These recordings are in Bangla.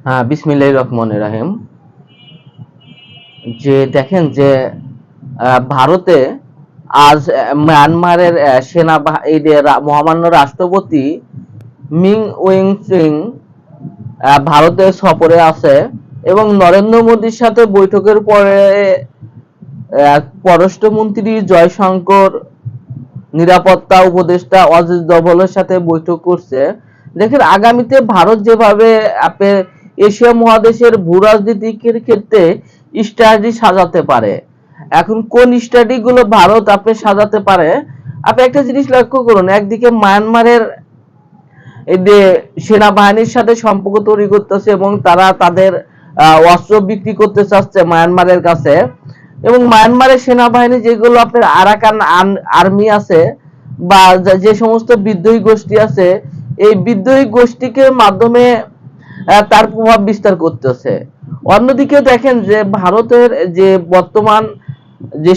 হ্যাঁ, বিসমিল্লাহির রহমানির রহিম। যে দেখেন যে ভারতে আজ মায়ানমারের এই যে মহামান্য রাষ্ট্রপতি মিং ওয়েং চিং ভারতের সফরে আছে এবং নরেন্দ্র মোদীর সাথে বৈঠকের পরে পররাষ্ট্রমন্ত্রী জয়শঙ্কর, নিরাপত্তা উপদেষ্টা অজিত দোভালের সাথে বৈঠক করছে। দেখেন আগামীতে ভারত যেভাবে আপনার এশিয়া মহাদেশের ভূ রাজনীতির ক্ষেত্রে স্ট্র্যাটেজি সাজাতে পারে, এখন কোন স্ট্র্যাটেজি গুলো ভারত আপনি সাজাতে পারে। আপনি একটা জিনিস লক্ষ্য করুন, একদিকে মায়ানমারের এই যে সেনাবাহিনীর সাথে সম্পর্ক তৈরি করতেছে এবং তারা তাদের অস্ত্র বিক্রি করতে চাচ্ছে মায়ানমারের কাছে, এবং মায়ানমারের সেনাবাহিনী যেগুলো আপনার আরাকান আর্মি আছে বা যে সমস্ত বিদ্রোহী গোষ্ঠী আছে, এই বিদ্রোহী গোষ্ঠীকে মাধ্যমে তার প্রভাব বিস্তার করতেছে। অন্যদিকে দেখেন যে ভারতের যে বর্তমান যে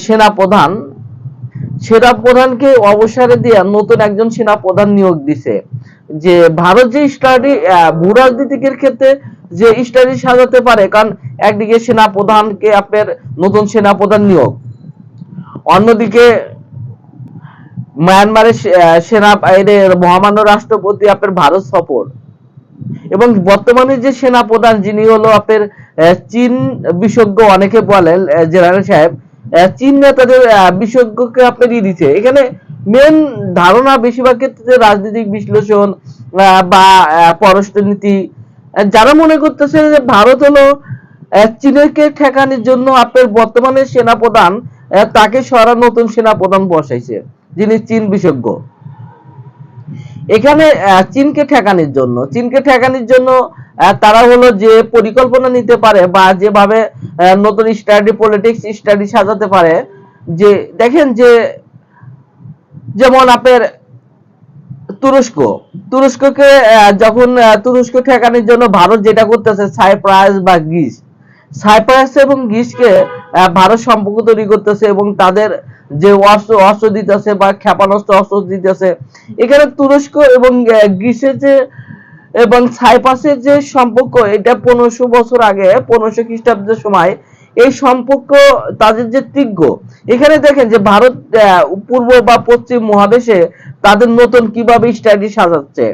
সেনাপ্রধানকে অবসরে দিয়ে নতুন একজন সেনাপ্রধান নিয়োগ দিছে। যে ভারত যে স্ট্র্যাটেজি ভূ রাজনীতিকের ক্ষেত্রে যে স্ট্র্যাটেজি সাজাতে পারে, কারণ একদিকে সেনাপ্রধানকে আপনার নতুন সেনাপ্রধান নিয়োগ, অন্যদিকে মায়ানমারের মহামান্য রাষ্ট্রপতি আপনার ভারত সফর, এবং বর্তমানে যে সেনাপ্রধান যিনি হলো আপনার চীন বিশেষজ্ঞ, অনেকে বলেন জেনারেল সাহেব, চীন নেতাদের বিশেষজ্ঞকে আপনার দিচ্ছে। এখানে মেন ধারণা বেশিরভাগ ক্ষেত্রে রাজনৈতিক বিশ্লেষণ বা পররাষ্ট্রনীতি, যারা মনে করতেছে যে ভারত হলো চীনকে ঠেকানোর জন্য আপনার বর্তমানে সেনাপ্রধান তাকে সরা নতুন সেনাপ্রধান বসাইছে যিনি চীন বিশেষজ্ঞ। এখানে চীনকে ঠেকানোর জন্য তারা হলো যে পরিকল্পনা নিতে পারে বা যেভাবে নতুন পলিটিক্স স্টাডি সাজাতে পারে। যে দেখেন যে যেমন আপনার তুরস্ককে যখন তুরস্ক ঠেকানোর জন্য ভারত যেটা করতেছে, সাইপ্রাস এবং গ্রিসকে ভারত সম্পর্ক তৈরি করতেছে এবং তাদের যে অস্ত্র দিতেছে বা ক্ষেপণাস্ত্র অস্ত্র দিতেছে। এখানে তুরস্ক এবং গ্রিসের যে এবং সাইপ্রাসের যে সম্পর্ক, এটা 1500 বছর আগে, 1500 খ্রিস্টাব্দের সময় এই সম্পর্ক তাদের যে তীব্র। এখানে দেখেন যে ভারত পূর্ব বা পশ্চিম মহাদেশে তাদের নতুন কিভাবে স্ট্র্যাটেজি সাজাচ্ছে।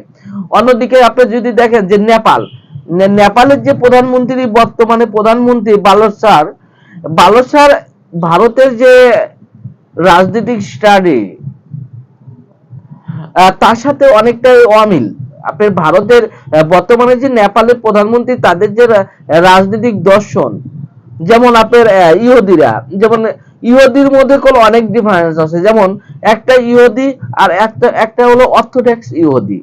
অন্যদিকে আপনি যদি দেখেন যে নেপালের যে বর্তমানে প্রধানমন্ত্রী বালোসার ভারতের যে রাজনৈতিক স্টাডি তার সাথে অনেকটাই অমিল। আপনার ভারতের বর্তমানে যে নেপালের প্রধানমন্ত্রী তাদের যে রাজনৈতিক দর্শন, যেমন আপনার ইহুদির মধ্যে কোনো অনেক ডিফারেন্স আছে। যেমন একটা ইহুদি আর একটা হলো অর্থোডক্স ইহুদি।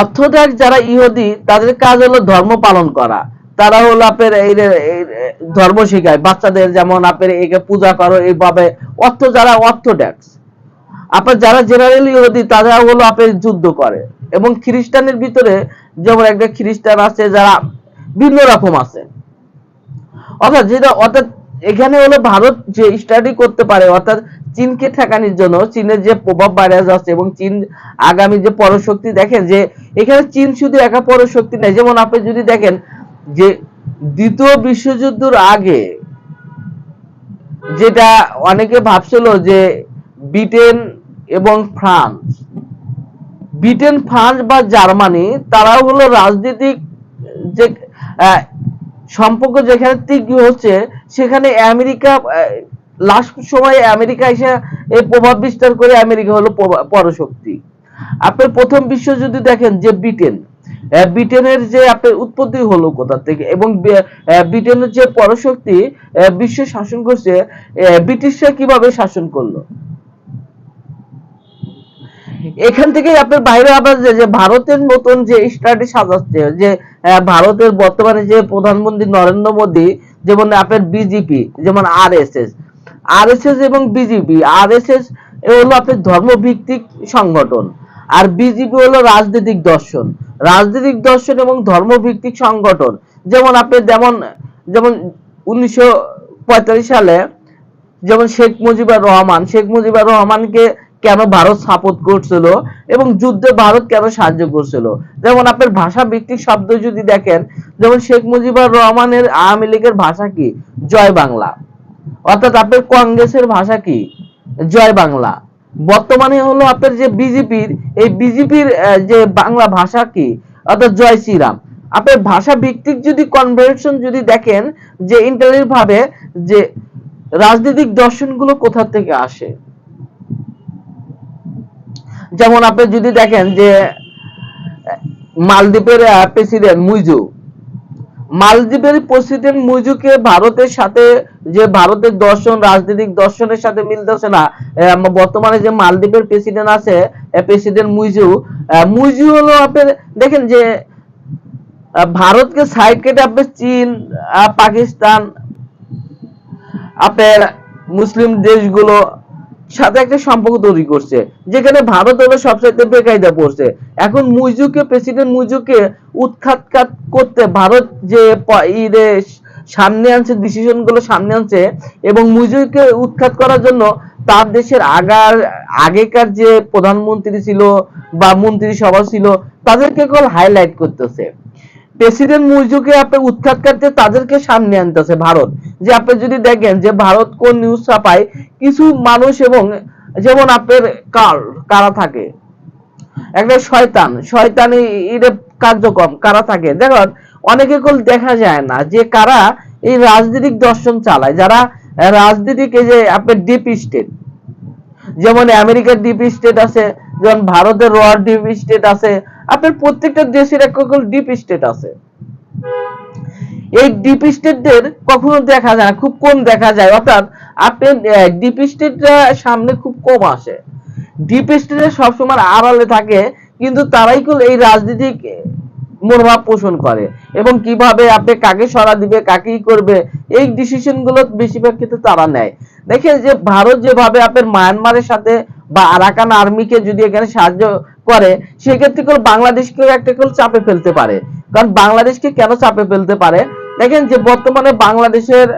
অর্থোডক্স যারা ইহুদি তাদের কাজ হলো ধর্ম পালন করা। তারা হলো আপনার এই ধর্ম শিখায় বাচ্চাদের, যেমন আপনার একে পূজা করো এইভাবে। যারা অর্থোডক্স, আপনার যারা জেনারেল ইহুদি তারা হলো আপনার যুদ্ধ করে। এবং খ্রিস্টানের ভিতরে যেমন একটা খ্রিস্টান আছে যারা ভিন্ন রকম আছে। অর্থাৎ এখানে হলো ভারত যে স্টাডি করতে পারে, অর্থাৎ চীনকে ঠেকানোর জন্য, চীনের যে প্রভাব বাইরে যাচ্ছে এবং চীন আগামী যে পরশক্তি, দেখেন যে এখানে চীন শুধু একা পরশক্তি নেই। যেমন আপনি যদি দেখেন যে দ্বিতীয় বিশ্বযুদ্ধের আগে যেটা অনেকে ভাবছিল যে ব্রিটেন এবং ফ্রান্স বা জার্মানি, তারাও হলো রাজনৈতিক যে সম্পর্ক যেখানে তীব্র হচ্ছে, সেখানে আমেরিকা লাস্ট সময়ে আমেরিকা এসে এই প্রভাব বিস্তার করে। আমেরিকা হলো পরশক্তি। আপনার প্রথম বিশ্বযুদ্ধে দেখেন যে ব্রিটেনের যে আপনার উৎপত্তি হলো কোথা থেকে, এবং ব্রিটেনের যে পরশক্তি বিশ্ব শাসন করছে, ব্রিটিশরা কিভাবে শাসন করলো। এখান থেকে আপনার বাইরে আবার যে ভারতের নতুন যে স্ট্র্যাটেজি সাজাচ্ছে, যে ভারতের বর্তমানে যে প্রধানমন্ত্রী নরেন্দ্র মোদী, যেমন আপনার বিজেপি, যেমন আরএসএস এবং বিজেপি। আরএসএস হলো আপনার ধর্মভিত্তিক সংগঠন, আর বিজেপি হলো রাজনৈতিক দর্শন এবং ধর্মভিত্তিক সংগঠন। যেমন আপনি যেমন 1945 সালে যেমন শেখ মুজিবুর রহমানকে কেন ভারত সাপোর্ট করছিল এবং যুদ্ধে ভারত কেন সাহায্য করছিল। যেমন আপনার ভাষা ভিত্তিক শব্দ যদি দেখেন, যেমন শেখ মুজিবুর রহমানের আওয়ামী লীগের ভাষা কি? জয় বাংলা। অর্থাৎ আপনার কংগ্রেসের ভাষা কি? জয় বাংলা। বর্তমানে হলো আপনার যে বিজেপির, এই বিজেপির যে বাংলা ভাষা কি? অর্থাৎ জয় শ্রীরাম। আপনার ভাষা ভিত্তিক যদি কনভার্সন যদি দেখেন যে ইন্টারনেট ভাবে যে রাজনৈতিক দর্শনগুলো কোথা থেকে আসে, যেমন আপনি যদি দেখেন যে মালদ্বীপের প্রেসিডেন্ট মুইজু, মালদ্বীপের প্রেসিডেন্ট মুইজুকে ভারতের সাথে যে ভারতের দর্শন রাজনৈতিক দর্শনের সাথে মিলতেছে না। বর্তমানে যে মালদ্বীপের প্রেসিডেন্ট আছে প্রেসিডেন্ট মুইজু, মুইজু হলো আপনার দেখেন যে ভারতকে সাইড কেটে আপনার চীন, পাকিস্তান, আপনার মুসলিম দেশগুলো সাথে একটা সম্পর্ক তৈরি করছে, যেখানে ভারত হলো সবচেয়ে বেকায়দা পড়ছে। এখন মুইজুকে প্রেসিডেন্ট মুইজুকে উৎখাত করতে ভারত যে সামনে আনছে, ডিসিশন গুলো সামনে আনছে, এবং মুইজুকে উৎখাত করার জন্য তার দেশের আগেকার যে প্রধানমন্ত্রী ছিল বা মন্ত্রিসভা ছিল তাদেরকে কেবল হাইলাইট করতেছে। প্রেসিডেন্ট মুইজুকে আপনি উৎখাত করতে তাদেরকে সামনে আনতেছে ভারত। যে আপনি যদি দেখেন যে ভারত কোন নিউজ ছাপায়, কিছু মানুষ এবং যেমন আপনার কারা থাকে, একটা শয়তানি কার্যক্রম কারা থাকে দেখুন, অনেকে কোল দেখা যায় না যে কারা এই রাজনৈতিক দর্শন চালায়, যারা রাজনীতিক এই যে আপনার ডিপ স্টেট, যেমন আমেরিকার ডিপ স্টেট আছে, যেমন ভারতের র ডিপ স্টেট আছে, আপনার প্রত্যেকটা দেশের একটা ডিপ স্টেট আছে। এই ডিপ স্টেটদের কখনো দেখা যায় না, খুব কম দেখা যায়। অর্থাৎ আপনি ডিপ স্টেটরা সামনে খুব কম আসে, ডিপ স্টেটে সবসময় আড়ালে থাকে, কিন্তু তারাই এই রাজনীতিক মনোভাব পোষণ করে এবং কিভাবে আপনি কাকে সরা দিবে, কাকেই করবে, এই ডিসিশন গুলো বেশিরভাগ ক্ষেত্রে তারা নেয়। দেখেন যে ভারত যেভাবে আপনার মায়ানমারের সাথে বা আরাকান আর্মিকে যদি এখানে সাহায্য করে, সেক্ষেত্রে বাংলাদেশকেও একটা চাপে ফেলতে পারে। কারণ বাংলাদেশকে কেন চাপে ফেলতে পারে, দেখেন যে বর্তমানে বাংলাদেশের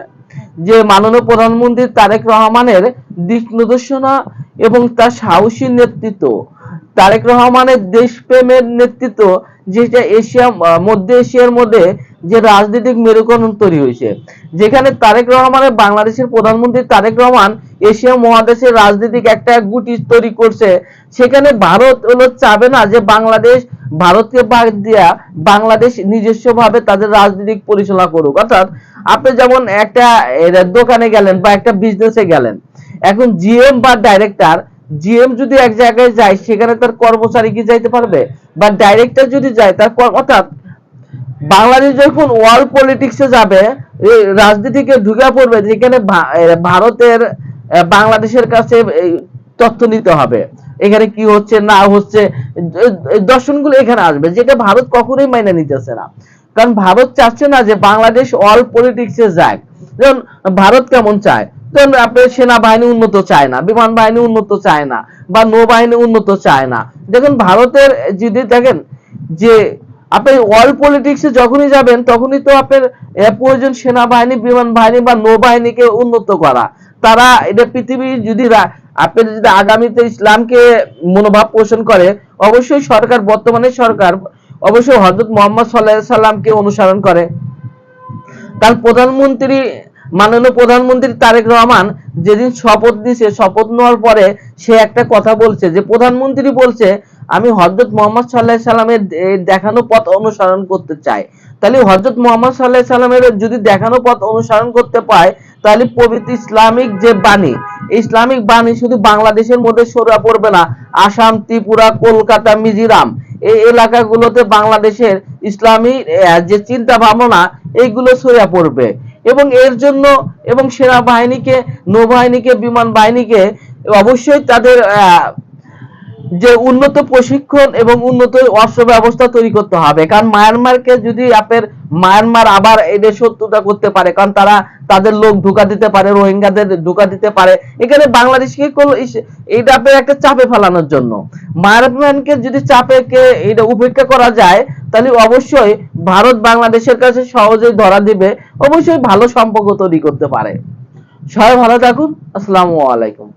যে মাননীয় প্রধানমন্ত্রী তারেক রহমানের দিক নির্দেশনা এবং তার সাহসী নেতৃত্ব, তারেক রহমানের দেশপ্রেমের নেতৃত্ব, যেটা মধ্য এশিয়ার মধ্যে যে রাজনৈতিক মেরুকরণ তৈরি হয়েছে, যেখানে তারেক রহমানের বাংলাদেশের প্রধানমন্ত্রী তারেক রহমান এশিয়া মহাদেশের রাজনৈতিক একটা গুটি তৈরি করছে। সেখানে ভারত হলো চাবে না যে বাংলাদেশ ভারতকে বাদ দিয়া বাংলাদেশ নিজস্ব ভাবে তাদের রাজনৈতিক পরিচালনা করুক। অর্থাৎ আপনি যেমন একটা দোকানে গেলেন বা একটা বিজনেসে গেলেন, এখন জিএম বা ডাইরেক্টর, জিএম যদি এক জায়গায় যায় সেখানে তার কর্মচারী কি যাইতে পারবে, বা ডাইরেক্টর যদি যায় তার, অর্থাৎ বাংলাদেশ যখন ওয়ার্ল্ড পলিটিক্সে যাবে, রাজনীতিকে ঢুকে পড়বে, যেখানে ভারতের বাংলাদেশের কাছে তথ্য নিতে হবে এখানে কি হচ্ছে না হচ্ছে, দর্শনগুলো এখানে আসবে, যেটা ভারত কখনোই মাইনে নিতেছে না। কারণ ভারত চাচ্ছে না যে বাংলাদেশ ওয়ার্ল্ড পলিটিক্সে যায়। যেমন ভারত কেমন চায়, যেমন আপনার সেনাবাহিনী উন্নত চায় না, বিমান বাহিনী উন্নত চায় না, বা নৌবাহিনী উন্নত চায় না। দেখুন ভারতের যদি দেখেন যে আপনি ওয়ার্ল্ড পলিটিক্সে যখনই যাবেন তখনই তো আপনার প্রয়োজন সেনাবাহিনী, বিমান বাহিনী বা নৌবাহিনীকে উন্নত করা। তারা এটা পৃথিবী যদি আপনি যদি আগামীতে ইসলামকে মনোভাব পোষণ করে, অবশ্যই সরকার, বর্তমানে সরকার অবশ্যই হযরত মুহাম্মদ সাল্লাল্লাহু আলাইহি সাল্লামকে অনুসরণ করে। কারণ মাননীয় প্রধানমন্ত্রী তারেক রহমান যেদিন শপথ নিছে, শপথ নেওয়ার পরে সে একটা কথা বলছে, যে প্রধানমন্ত্রী বলছে আমি হযরত মুহাম্মদ সাল্লাল্লাহু আলাইহি সাল্লামের দেখানো পথ অনুসরণ করতে চাই। তাহলে হযরত মুহাম্মদ সাল্লাল্লাহু আলাইহি সাল্লামের যদি দেখানো পথ অনুসরণ করতে পায়, তাহলে পবিত্র ইসলামিক যে বাণী, ইসলামিক বাণী শুধু বাংলাদেশের মধ্যে ছড়িয়ে পড়বে না, আসাম, ত্রিপুরা, কলকাতা, মিজোরাম এই এলাকাগুলোতে বাংলাদেশের ইসলামী যে চিন্তা ভাবনা এইগুলো ছড়িয়ে পড়বে। এবং এর জন্য এবং সেনাবাহিনীকে, নৌবাহিনীকে, বিমান বাহিনীকে অবশ্যই তাদের যে উন্নত প্রশিক্ষণ এবং উন্নত অস্ত্র ব্যবস্থা তৈরি করতে হবে। কারণ মায়ানমারকে যদি আপনার মায়ানমার আবার এদের শত্রুতা করতে পারে, কারণ তারা তাদের লোক ঢুকা দিতে পারে, রোহিঙ্গাদের ঢুকা দিতে পারে, এখানে বাংলাদেশকে এইটা আপনার একটা চাপে ফেলানোর জন্য। মায়ানমারকে যদি চাপেকে এটা উপেক্ষা করা যায়, তাহলে অবশ্যই ভারত বাংলাদেশের কাছে সহজেই ধরা দিবে, অবশ্যই ভালো সম্পর্ক তৈরি করতে পারে। সবাই ভালো থাকুন, আসসালামু আলাইকুম।